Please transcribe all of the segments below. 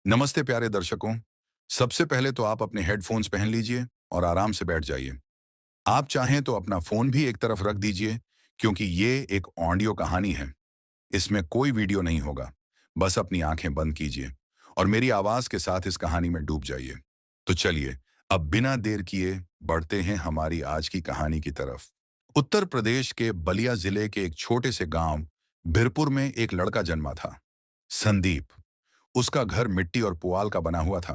नमस्ते प्यारे दर्शकों। सबसे पहले तो आप अपने हेडफोन्स पहन लीजिए और आराम से बैठ जाइए। आप चाहें तो अपना फोन भी एक तरफ रख दीजिए, क्योंकि ये एक ऑडियो कहानी है। इसमें कोई वीडियो नहीं होगा। बस अपनी आंखें बंद कीजिए और मेरी आवाज के साथ इस कहानी में डूब जाइए। तो चलिए, अब बिना देर किए बढ़ते हैं हमारी आज की कहानी की तरफ। उत्तर प्रदेश के बलिया जिले के एक छोटे से गांव बिरपुर में एक लड़का जन्मा था, संदीप। उसका घर मिट्टी और पुआल का बना हुआ था,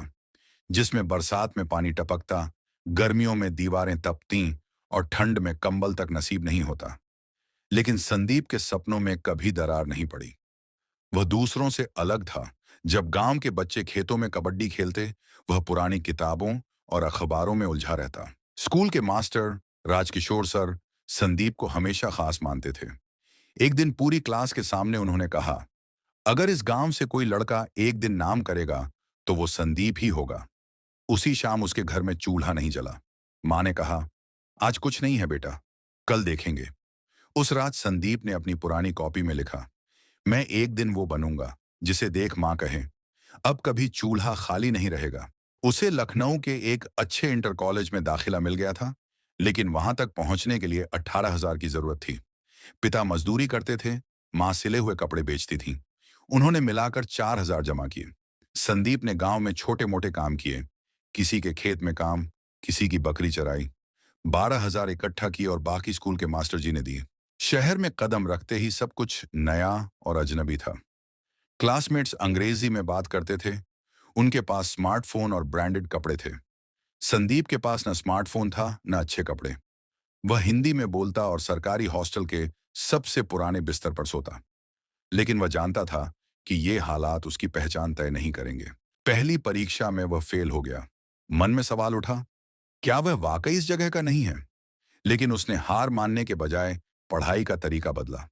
जिसमें बरसात में पानी टपकता, गर्मियों में दीवारें तपती और ठंड में कंबल तक नसीब नहीं होता। लेकिन संदीप के सपनों में कभी दरार नहीं पड़ी। वह दूसरों से अलग था। जब गांव के बच्चे खेतों में कबड्डी खेलते, वह पुरानी किताबों और अखबारों में उलझा रहता। स्कूल के मास्टर राजकिशोर सर संदीप को हमेशा खास मानते थे। एक दिन पूरी क्लास के सामने उन्होंने कहा, अगर इस गांव से कोई लड़का एक दिन नाम करेगा तो वो संदीप ही होगा। उसी शाम उसके घर में चूल्हा नहीं जला। माँ ने कहा, आज कुछ नहीं है बेटा, कल देखेंगे। उस रात संदीप ने अपनी पुरानी कॉपी में लिखा, मैं एक दिन वो बनूंगा जिसे देख माँ कहे, अब कभी चूल्हा खाली नहीं रहेगा। उसे लखनऊ के एक अच्छे इंटर कॉलेज में दाखिला मिल गया था, लेकिन वहां तक पहुंचने के लिए 18,000 की जरूरत थी। पिता मजदूरी करते थे, माँ सिले हुए कपड़े बेचती थी। उन्होंने मिलाकर 4,000 जमा किए। संदीप ने गांव में छोटे मोटे काम किए, किसी के खेत में काम, किसी की बकरी चराई। 12,000 इकट्ठा किए और बाकी स्कूल के मास्टर जी ने दिए। शहर में कदम रखते ही सब कुछ नया और अजनबी था। क्लासमेट्स अंग्रेजी में बात करते थे। उनके पास स्मार्टफोन और ब्रांडेड कपड़े थे। संदीप के पास न स्मार्टफोन था, न अच्छे कपड़े। वह हिंदी में बोलता और सरकारी हॉस्टल के सबसे पुराने बिस्तर पर सोता। लेकिन वह जानता था कि ये हालात उसकी पहचान तय नहीं करेंगे। पहली परीक्षा में वह फेल हो गया। मन में सवाल उठा, क्या वह वाकई इस जगह का नहीं है? लेकिन उसने हार मानने के बजाय पढ़ाई का तरीका बदला।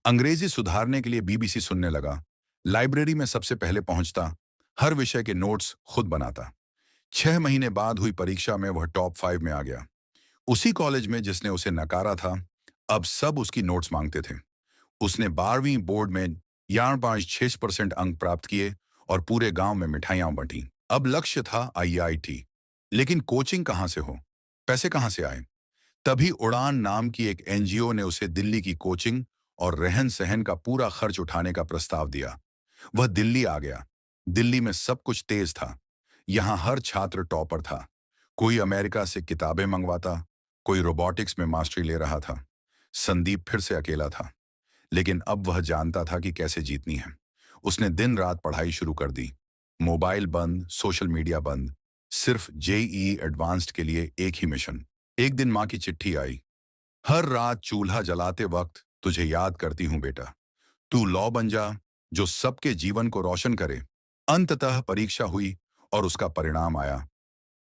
अंग्रेजी सुधारने के लिए बीबीसी सुनने लगा। लाइब्रेरी में सबसे पहले पहुंचता। हर विषय के नोट्स खुद बनाता। 6 महीने बाद हुई परीक्षा में वह टॉप 5 में आ गया। उसी कॉलेज में जिसने उसे नकारा था, अब सब उसकी नोट्स मांगते थे। उसने 12वीं बोर्ड में 6% अंक प्राप्त किए और पूरे गांव में मिठाइयां बंटी। अब लक्ष्य था आईआईटी। लेकिन कोचिंग कहां से हो, पैसे कहां से आए? तभी उड़ान नाम की एक एनजीओ ने उसे दिल्ली की कोचिंग और रहन सहन का पूरा खर्च उठाने का प्रस्ताव दिया। वह दिल्ली आ गया। दिल्ली में सब कुछ तेज था। यहाँ हर छात्र टॉपर था। कोई अमेरिका से किताबें मंगवाता, कोई रोबोटिक्स में मास्टरी ले रहा था। संदीप फिर से अकेला था, लेकिन अब वह जानता था कि कैसे जीतनी है। उसने दिन रात पढ़ाई शुरू कर दी। मोबाइल बंद, सोशल मीडिया बंद, सिर्फ जेईई एडवांस्ड के लिए एक ही मिशन। एक दिन माँ की चिट्ठी आई, हर रात चूल्हा जलाते वक्त तुझे याद करती हूँ बेटा, तू लॉ बन जा जो सबके जीवन को रोशन करे। अंततः परीक्षा हुई और उसका परिणाम आया,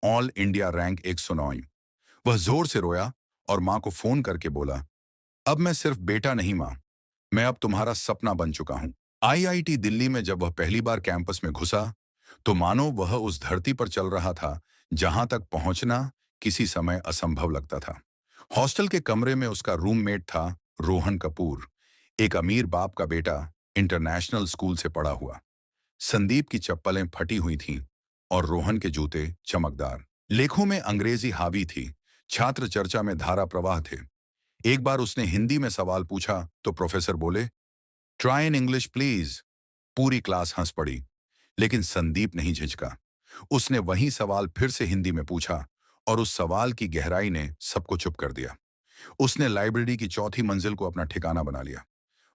ऑल इंडिया रैंक 109। वह जोर से रोया और माँ को फोन करके बोला, अब मैं सिर्फ बेटा नहीं माँ, मैं अब तुम्हारा सपना बन चुका हूं। आईआईटी दिल्ली में जब वह पहली बार कैंपस में घुसा, तो मानो वह उस धरती पर चल रहा था जहां तक पहुंचना किसी समय असंभव लगता था। हॉस्टल के कमरे में उसका रूममेट था रोहन कपूर, एक अमीर बाप का बेटा, इंटरनेशनल स्कूल से पढ़ा हुआ। संदीप की चप्पलें फटी हुई थीं और रोहन के जूते चमकदार। लेखों में अंग्रेजी हावी थी। छात्र चर्चा में धारा प्रवाह थे। एक बार उसने हिंदी में सवाल पूछा तो प्रोफेसर बोले, ट्राई इन इंग्लिश प्लीज। पूरी क्लास हंस पड़ी, लेकिन संदीप नहीं झिझका। उसने वही सवाल फिर से हिंदी में पूछा और उस सवाल की गहराई ने सबको चुप कर दिया। उसने लाइब्रेरी की चौथी मंजिल को अपना ठिकाना बना लिया।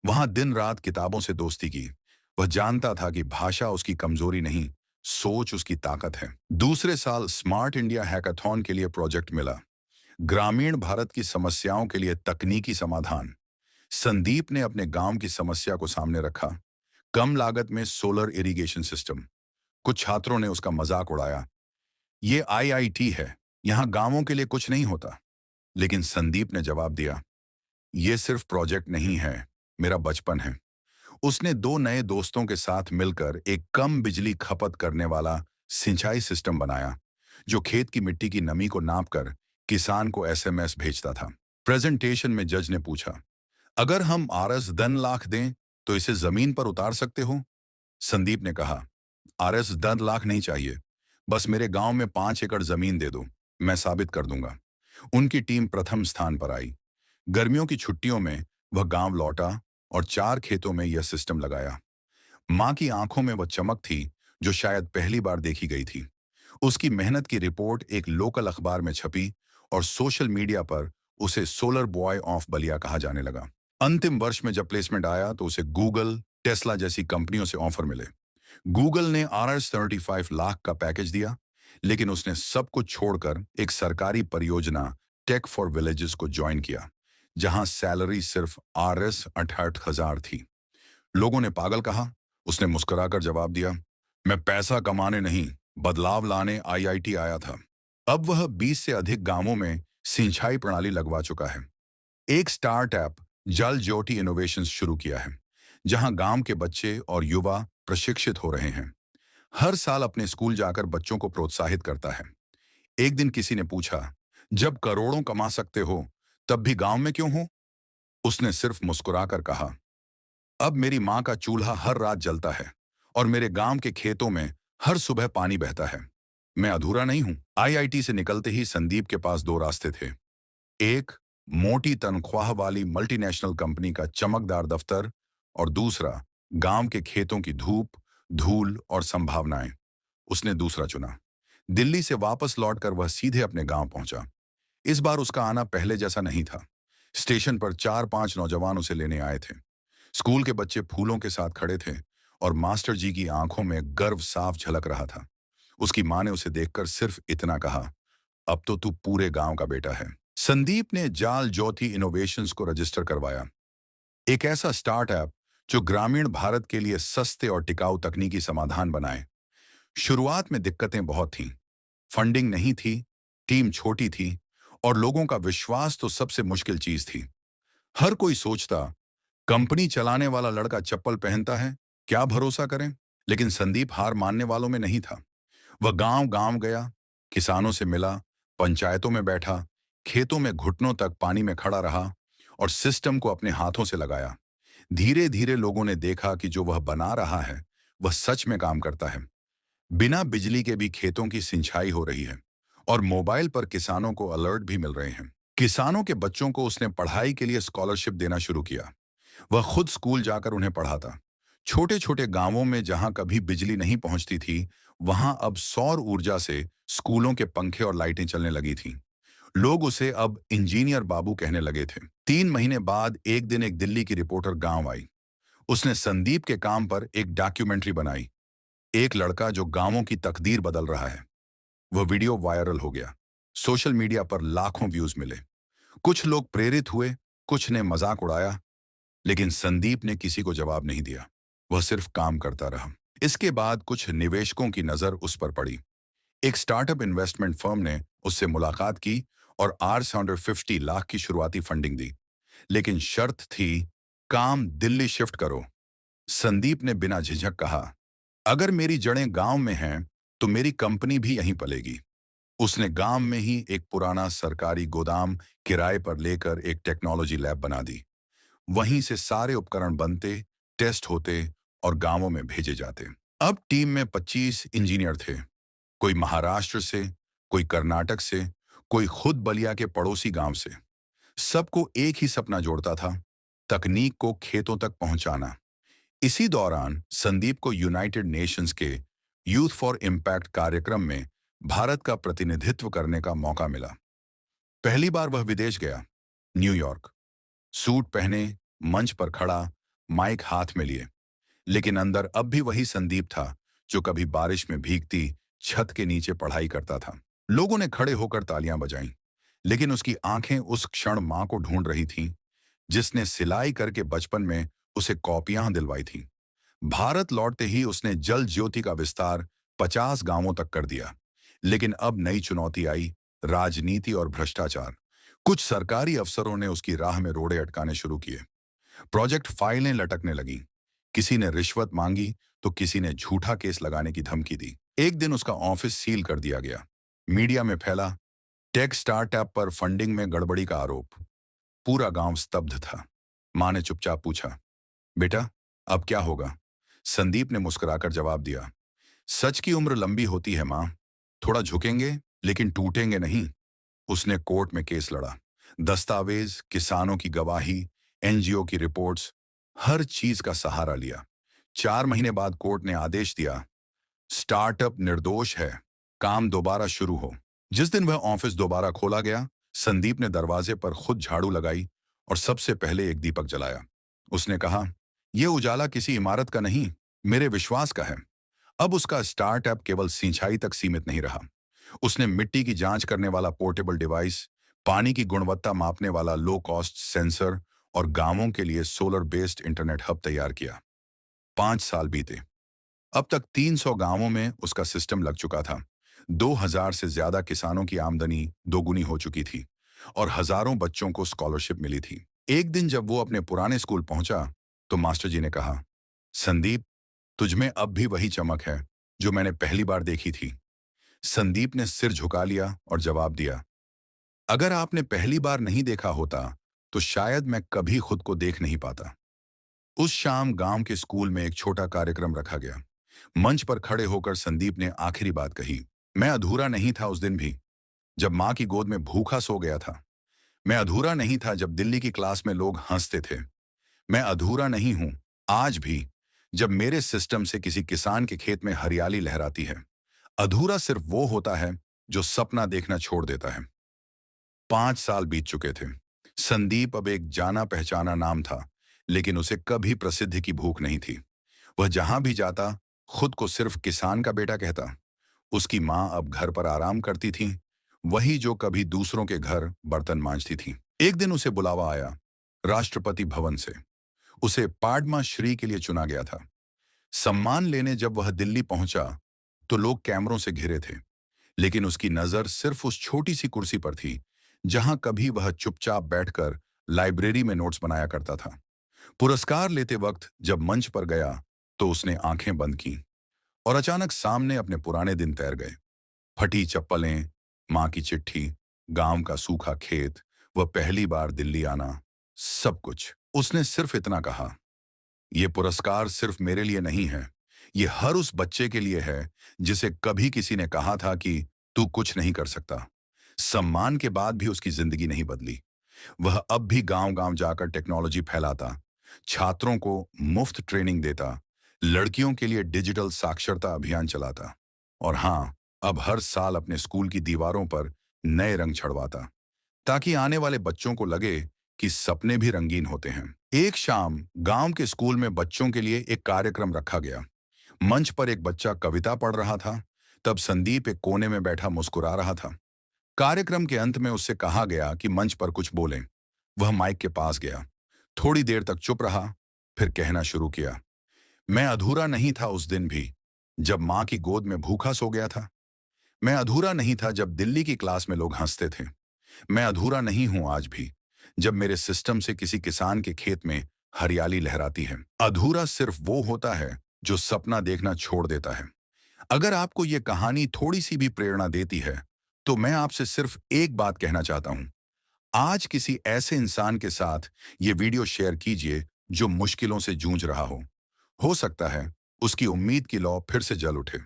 वहां दिन रात किताबों से दोस्ती की। वह जानता था कि भाषा उसकी कमजोरी नहीं, सोच उसकी ताकत है। दूसरे साल स्मार्ट इंडिया हैकाथॉन के लिए प्रोजेक्ट मिला, ग्रामीण भारत की समस्याओं के लिए तकनीकी समाधान। संदीप ने अपने गांव की समस्या को सामने रखा, कम लागत में सोलर इरिगेशन सिस्टम। कुछ छात्रों ने उसका मजाक उड़ाया, ये आईआईटी है, यहां गांवों के लिए कुछ नहीं होता। लेकिन संदीप ने जवाब दिया, ये सिर्फ प्रोजेक्ट नहीं है, मेरा बचपन है। उसने दो नए दोस्तों के साथ मिलकर एक कम बिजली खपत करने वाला सिंचाई सिस्टम बनाया, जो खेत की मिट्टी की नमी को नापकर किसान को एसएमएस भेजता था। प्रेजेंटेशन में जज ने पूछा, अगर हम आरएस 10 लाख दें तो इसे जमीन पर उतार सकते हो? संदीप ने कहा, आरएस 10 लाख नहीं चाहिए, बस मेरे गांव में 5 एकड़ जमीन दे दो, मैं साबित कर दूंगा। उनकी टीम प्रथम स्थान पर आई। गर्मियों की छुट्टियों में वह गांव लौटा और 4 खेतों में यह सिस्टम लगाया। मां की आंखों में वह चमक थी जो शायद पहली बार देखी गई थी। उसकी मेहनत की रिपोर्ट एक लोकल अखबार में छपी और सोशल मीडिया पर उसे सोलर बॉय ऑफ बलिया कहा जाने लगा। अंतिम वर्ष में जब प्लेसमेंट आया तो उसे गूगल, टेस्ला जैसी कंपनियों से ऑफर मिले। गूगल ने RS 35 लाख का पैकेज दिया, लेकिन उसने सब कुछ छोड़कर एक सरकारी परियोजना टेक फॉर विलेजेस को ज्वाइन किया, जहां सैलरी सिर्फ RS 68,000 थी। लोगों ने पागल कहा। उसने मुस्कुराकर जवाब दिया, मैं पैसा कमाने नहीं, बदलाव लाने IIT आया था। अब वह 20 से अधिक गांवों में सिंचाई प्रणाली लगवा चुका है। एक स्टार्टअप जल ज्योति इनोवेशंस शुरू किया है, जहां गांव के बच्चे और युवा प्रशिक्षित हो रहे हैं। हर साल अपने स्कूल जाकर बच्चों को प्रोत्साहित करता है। एक दिन किसी ने पूछा, जब करोड़ों कमा सकते हो, तब भी गांव में क्यों हो? उसने सिर्फ मुस्कुराकर कहा, अब मेरी माँ का चूल्हा हर रात जलता है और मेरे गांव के खेतों में हर सुबह पानी बहता है। मैं अधूरा नहीं हूं। IIT से निकलते ही संदीप के पास दो रास्ते थे। एक, मोटी तनख्वाह वाली मल्टीनेशनल कंपनी का चमकदार दफ्तर, और दूसरा, गांव के खेतों की धूप, धूल और संभावनाएं। उसने दूसरा चुना। दिल्ली से वापस लौटकर वह सीधे अपने गांव पहुंचा। इस बार उसका आना पहले जैसा नहीं था। स्टेशन पर 4-5 नौजवान उसे लेने आए थे। स्कूल के बच्चे फूलों के साथ खड़े थे और मास्टर जी की आंखों में गर्व साफ झलक रहा था। उसकी मां ने उसे देखकर सिर्फ इतना कहा, अब तो तू पूरे गांव का बेटा है। संदीप ने जाल ज्योति इनोवेशंस को रजिस्टर करवाया। एक ऐसा स्टार्टअप जो ग्रामीण भारत के लिए सस्ते और टिकाऊ तकनीकी समाधान बनाए। शुरुआत में दिक्कतें बहुत थीं। फंडिंग नहीं थी, टीम छोटी थी और लोगों का विश्वास तो सबसे मुश्किल चीज थी। हर कोई सोचता, कंपनी चलाने वाला लड़का चप्पल पहनता है, क्या भरोसा करें? लेकिन संदीप हार मानने वालों में नहीं था। वह गांव गांव गया, किसानों से मिला, पंचायतों में बैठा, खेतों में घुटनों तक पानी में खड़ा रहा और सिस्टम को अपने हाथों से लगाया। धीरे धीरे लोगों ने देखा कि जो वह बना रहा है वह सच में काम करता है। बिना बिजली के भी खेतों की सिंचाई हो रही है और मोबाइल पर किसानों को अलर्ट भी मिल रहे हैं। किसानों के बच्चों को उसने पढ़ाई के लिए स्कॉलरशिप देना शुरू किया। वह खुद स्कूल जाकर उन्हें पढ़ाता। छोटे छोटे गांवों में जहां कभी बिजली नहीं पहुंचती थी, वहां अब सौर ऊर्जा से स्कूलों के पंखे और लाइटें चलने लगी थीं। लोग उसे अब इंजीनियर बाबू कहने लगे थे। 3 महीने बाद एक दिन एक दिल्ली की रिपोर्टर गांव आई। उसने संदीप के काम पर एक डॉक्यूमेंट्री बनाई, एक लड़का जो गांवों की तकदीर बदल रहा है। वह वीडियो वायरल हो गया। सोशल मीडिया पर लाखों व्यूज मिले। कुछ लोग प्रेरित हुए, कुछ ने मजाक उड़ाया, लेकिन संदीप ने किसी को जवाब नहीं दिया। वह सिर्फ काम करता रहा। इसके बाद कुछ निवेशकों की नजर उस पर पड़ी। एक स्टार्टअप इन्वेस्टमेंट फर्म ने उससे मुलाकात की और RS 150 लाख की शुरुआती फंडिंग दी। लेकिन शर्त थी, काम दिल्ली शिफ्ट करो। संदीप ने बिना झिझक कहा, अगर मेरी जड़ें गांव में हैं तो मेरी कंपनी भी यहीं पलेगी। उसने गांव में ही एक पुराना सरकारी गोदाम किराए पर लेकर एक टेक्नोलॉजी लैब बना दी। वहीं से सारे उपकरण बनते, टेस्ट होते और गांवों में भेजे जाते। अब टीम में 25 इंजीनियर थे। कोई महाराष्ट्र से, कोई कर्नाटक से, कोई खुद बलिया के पड़ोसी गांव से। सबको एक ही सपना जोड़ता था, तकनीक को खेतों तक पहुंचाना। इसी दौरान संदीप को यूनाइटेड नेशंस के यूथ फॉर इम्पैक्ट कार्यक्रम में भारत का प्रतिनिधित्व करने का मौका मिला। पहली बार वह विदेश गया, न्यूयॉर्क। सूट पहने, मंच पर खड़ा, माइक हाथ में लिए। लेकिन अंदर अब भी वही संदीप था जो कभी बारिश में भीगती छत के नीचे पढ़ाई करता था। लोगों ने खड़े होकर तालियां बजाईं, लेकिन उसकी आंखें उस क्षण मां को ढूंढ रही थीं, जिसने सिलाई करके बचपन में उसे कॉपियां दिलवाई थीं। भारत लौटते ही उसने जल ज्योति का विस्तार 50 गांवों तक कर दिया। लेकिन अब नई चुनौती आई, राजनीति और भ्रष्टाचार। कुछ सरकारी अफसरों ने उसकी राह में रोड़े अटकाने शुरू किए। प्रोजेक्ट फाइलें लटकने लगी। किसी ने रिश्वत मांगी तो किसी ने झूठा केस लगाने की धमकी दी। एक दिन उसका ऑफिस सील कर दिया गया। मीडिया में फैला, टेक स्टार्टअप पर फंडिंग में गड़बड़ी का आरोप। पूरा गांव स्तब्ध था। मां ने चुपचाप पूछा, बेटा अब क्या होगा? संदीप ने मुस्कुराकर जवाब दिया, सच की उम्र लंबी होती है माँ। थोड़ा झुकेंगे लेकिन टूटेंगे नहीं। उसने कोर्ट में केस लड़ा। दस्तावेज, किसानों की गवाही, एनजीओ की रिपोर्ट्स, हर चीज का सहारा लिया। 4 महीने बाद कोर्ट ने आदेश दिया, स्टार्टअप निर्दोष है, काम दोबारा शुरू हो। जिस दिन वह ऑफिस दोबारा खोला गया, संदीप ने दरवाजे पर खुद झाड़ू लगाई और सबसे पहले एक दीपक जलाया। उसने कहा, यह उजाला किसी इमारत का नहीं, मेरे विश्वास का है। अब उसका स्टार्टअप केवल सिंचाई तक सीमित नहीं रहा। उसने मिट्टी की जांच करने वाला पोर्टेबल डिवाइस, पानी की गुणवत्ता मापने वाला लो कॉस्ट सेंसर और गांवों के लिए सोलर बेस्ड इंटरनेट हब तैयार किया। 5 साल बीते। अब तक 300 गांवों में उसका सिस्टम लग चुका था। 2000 से ज्यादा किसानों की आमदनी दोगुनी हो चुकी थी और हजारों बच्चों को स्कॉलरशिप मिली थी। एक दिन जब वो अपने पुराने स्कूल पहुंचा, तो मास्टर जी ने कहा, संदीप, तुझमें अब भी वही चमक है जो मैंने पहली बार देखी थी। संदीप ने सिर झुका लिया और जवाब दिया, अगर आपने पहली बार नहीं देखा होता तो शायद मैं कभी खुद को देख नहीं पाता। उस शाम गांव के स्कूल में एक छोटा कार्यक्रम रखा गया। मंच पर खड़े होकर संदीप ने आखिरी बात कही, मैं अधूरा नहीं था उस दिन भी, जब मां की गोद में भूखा सो गया था। मैं अधूरा नहीं था जब दिल्ली की क्लास में लोग हंसते थे। मैं अधूरा नहीं हूं आज भी, जब मेरे सिस्टम से किसी किसान के खेत में हरियाली लहराती है। अधूरा सिर्फ वो होता है जो सपना देखना छोड़ देता है। 5 साल बीत चुके थे। संदीप अब एक जाना पहचाना नाम था, लेकिन उसे कभी प्रसिद्धि की भूख नहीं थी। वह जहां भी जाता, खुद को सिर्फ किसान का बेटा कहता। उसकी मां अब घर पर आराम करती थी, वही जो कभी दूसरों के घर बर्तन मांजती थी। एक दिन उसे बुलावा आया, राष्ट्रपति भवन से। उसे पाडमा श्री के लिए चुना गया था। सम्मान लेने जब वह दिल्ली पहुंचा, तो लोग कैमरों से घिरे थे, लेकिन उसकी नजर सिर्फ उस छोटी सी कुर्सी पर थी, जहां कभी वह चुपचाप बैठकर लाइब्रेरी में नोट्स बनाया करता था। पुरस्कार लेते वक्त जब मंच पर गया, तो उसने आंखें बंद की और अचानक सामने अपने पुराने दिन तैर गए। फटी चप्पलें, मां की चिट्ठी, गांव का सूखा खेत, वह पहली बार दिल्ली आना, सब कुछ। उसने सिर्फ इतना कहा, ये पुरस्कार सिर्फ मेरे लिए नहीं है, ये हर उस बच्चे के लिए है जिसे कभी किसी ने कहा था कि तू कुछ नहीं कर सकता। सम्मान के बाद भी उसकी जिंदगी नहीं बदली। वह अब भी गांव-गांव जाकर टेक्नोलॉजी फैलाता, छात्रों को मुफ्त ट्रेनिंग देता, लड़कियों के लिए डिजिटल साक्षरता अभियान चलाता और हाँ, अब हर साल अपने स्कूल की दीवारों पर नए रंग छड़वाता, ताकि आने वाले बच्चों को लगे कि सपने भी रंगीन होते हैं। एक शाम गांव के स्कूल में बच्चों के लिए एक कार्यक्रम रखा गया। मंच पर एक बच्चा कविता पढ़ रहा था, तब संदीप एक कोने में बैठा मुस्कुरा रहा था। कार्यक्रम के अंत में उससे कहा गया कि मंच पर कुछ बोलें। वह माइक के पास गया, थोड़ी देर तक चुप रहा, फिर कहना शुरू किया, मैं अधूरा नहीं था उस दिन भी, जब मां की गोद में भूखा सो गया था। मैं अधूरा नहीं था जब दिल्ली की क्लास में लोग हंसते थे। मैं अधूरा नहीं हूं आज भी, जब मेरे सिस्टम से किसी किसान के खेत में हरियाली लहराती है। अधूरा सिर्फ वो होता है जो सपना देखना छोड़ देता है। अगर आपको ये कहानी थोड़ी सी भी प्रेरणा देती है, तो मैं आपसे सिर्फ एक बात कहना चाहता हूं। आज किसी ऐसे इंसान के साथ ये वीडियो शेयर कीजिए जो मुश्किलों से जूझ रहा हो। हो सकता है उसकी उम्मीद की लौ फिर से जल उठे।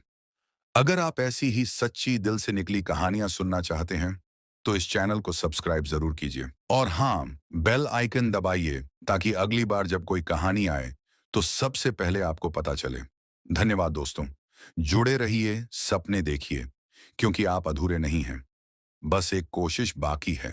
अगर आप ऐसी ही सच्ची दिल से निकली कहानियां सुनना चाहते हैं, तो इस चैनल को सब्सक्राइब जरूर कीजिए। और हाँ, बेल आइकन दबाइए ताकि अगली बार जब कोई कहानी आए, तो सबसे पहले आपको पता चले। धन्यवाद दोस्तों। जुड़े रहिए, सपने देखिए, क्योंकि आप अधूरे नहीं हैं। बस एक कोशिश बाकी है।